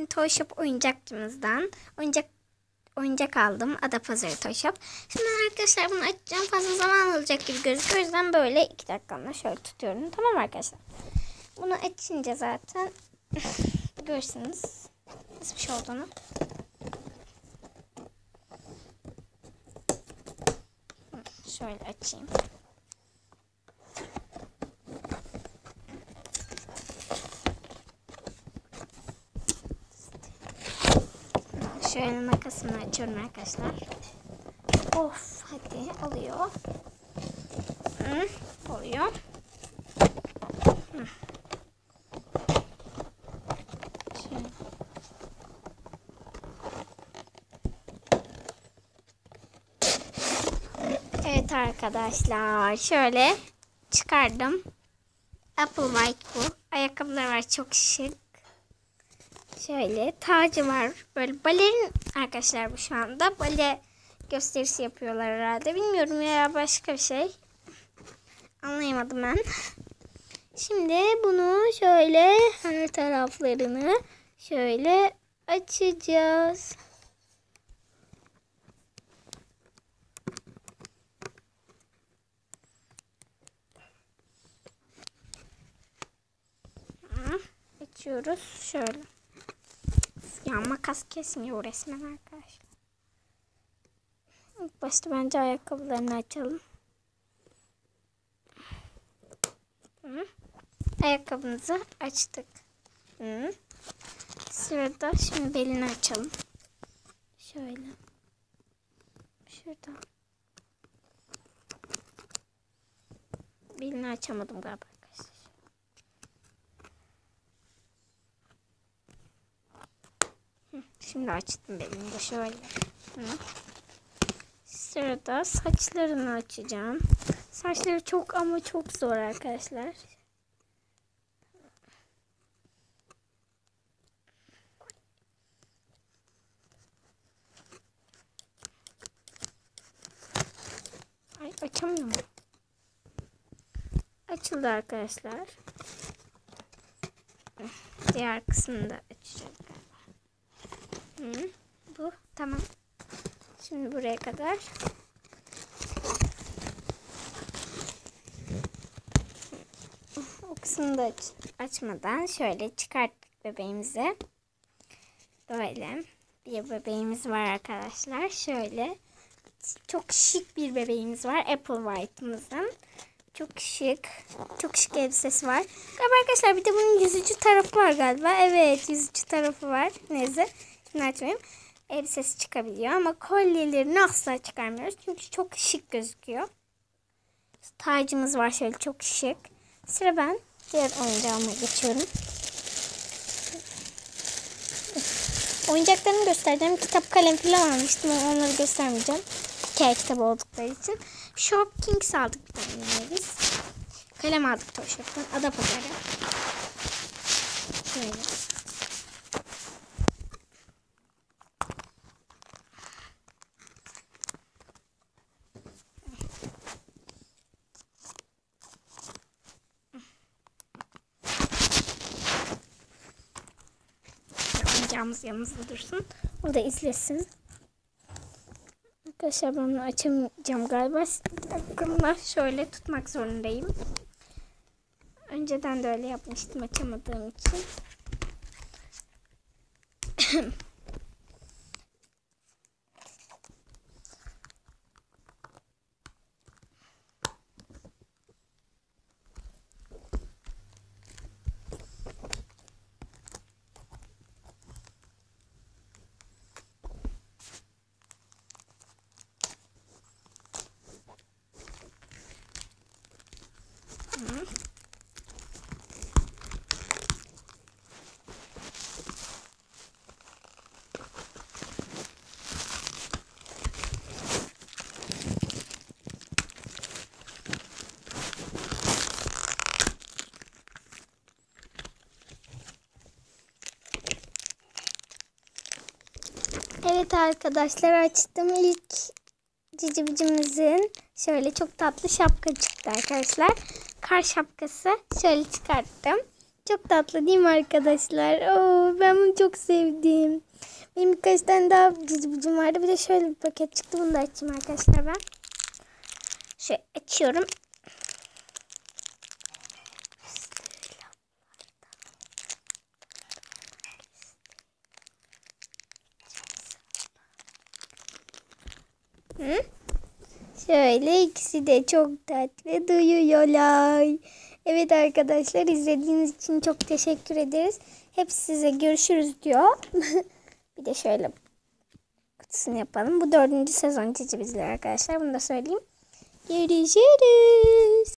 Toy Shop oyuncakçımızdan oyuncak aldım. Adapazarı Toy Shop. Şimdi arkadaşlar bunu açacağım. Fazla zaman alacak gibi gözüküyor. O yüzden böyle 2 dakikamda şöyle tutuyorum. Tamam arkadaşlar. Bunu açınca zaten görürsünüz nasıl bir şey olduğunu. Şöyle açayım. Şöyle makasını açıyorum arkadaşlar. Of, hadi alıyor. Oluyor. Şöyle. Evet arkadaşlar, şöyle çıkardım. Apple White bu. Ayakkabılar var, çok şık. Şöyle tacı var. Böyle balerin arkadaşlar bu şu anda. Bale gösterisi yapıyorlar herhalde. Bilmiyorum ya, başka bir şey. Anlayamadım ben. Şimdi bunu şöyle her taraflarını şöyle açacağız. Açıyoruz şöyle. Ya makas kesmiyor resmen arkadaşlar. İlk başta bence ayakkabılarını açalım. Ayakkabımızı açtık. Sırada şimdi belini açalım. Şöyle. Şurada. Belini açamadım galiba arkadaşlar. Şimdi açtım belini de şöyle. Sırada saçlarını açacağım. Saçları çok ama çok zor arkadaşlar. Ay, açamıyorum. Açıldı arkadaşlar. Diğer kısmını da açacağım. Bu tamam. Şimdi buraya kadar. O kısmını da açmadan şöyle çıkarttık bebeğimizi. Böyle bir bebeğimiz var arkadaşlar. Şöyle çok şık bir bebeğimiz var. Apple White'ımızın. Çok şık. Çok şık elbisesi var. Galiba arkadaşlar bir de bunun yüzücü tarafı var galiba. Evet, yüzücü tarafı var. Neyse. Şimdi açmayayım. Elbisesi çıkabiliyor ama kolyelerini asla çıkarmıyoruz. Çünkü çok şık gözüküyor. Tacımız var şöyle çok şık. Sıra ben diğer oyuncağıma geçiyorum. Oyuncaklarını göstereceğim. Kitap, kalem falan almıştım ama onları göstermeyeceğim. Hikaye kitabı oldukları için. Shop Kings aldık bir tane biz. Kalem aldık Toy Shop'tan. Adapazarı. Şöyle. Oyuncağımız yanımızda dursun. O da izlesin. Arkadaşlar ben bunu açamayacağım galiba. Aklımda şöyle tutmak zorundayım. Önceden de öyle yapmıştım açamadığım için. Evet arkadaşlar, açtım. İlk cicibicimizin şöyle çok tatlı şapka çıktı arkadaşlar. Kar şapkası. Şöyle çıkarttım. Çok tatlı değil mi arkadaşlar? Oo, ben bunu çok sevdim. Benim birkaç tane daha cicibicim vardı. Bir de şöyle bir paket çıktı. Bunu da açayım arkadaşlar ben. Şöyle açıyorum. Hı? Şöyle ikisi de çok tatlı duyuyorlar. Evet arkadaşlar, izlediğiniz için çok teşekkür ederiz. Hepsi size görüşürüz diyor. Bir de şöyle kutusunu yapalım. Bu 4. sezon Cici Bizler arkadaşlar. Bunu da söyleyeyim. Görüşürüz.